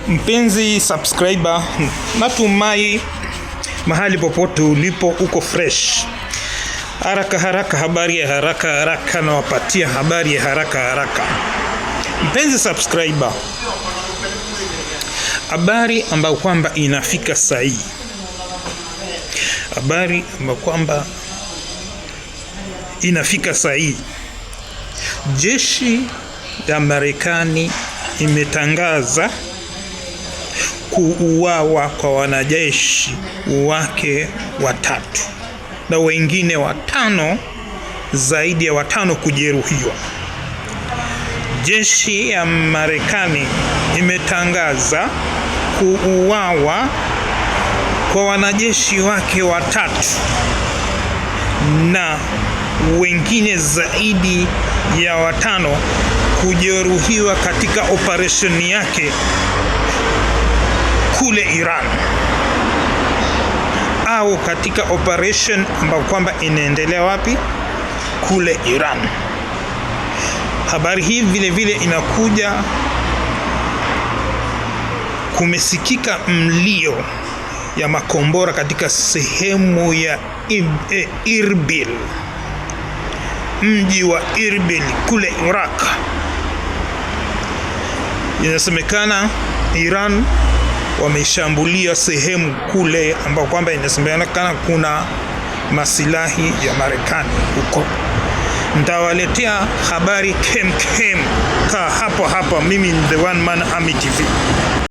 Mpenzi subscriber, natumai mahali popote ulipo uko fresh. Haraka habari ya haraka na wapatia habari ya haraka. Mpenzi subscriber, habari ambayo kwamba inafika sahi. Habari ambayo kwamba inafika sahi. Jeshi ya Marekani imetangaza kuuawa kwa wanajeshi wake 3 na wengine 5, zaidi ya 5 kujeruhiwa. Jeshi ya Marekani imetangaza kuuawa kwa wanajeshi wake 3 na wengine zaidi ya 5 kujeruhiwa katika operation yake kule Iran, au katika operation ambayo kwamba inaendelea wapi? Kule Iran. Habari hii vile inakuja, kumesikika mlio ya makombora katika sehemu ya Irbil, mji wa Irbil kule Iraq. Inasemekana Iran wameshambulia sehemu kule ambao kwamba inasemekana kuna masilahi ya Marekani huko. Nitawaletea habari kem. Kaa hapa. Mimi ni The One Man Army TV.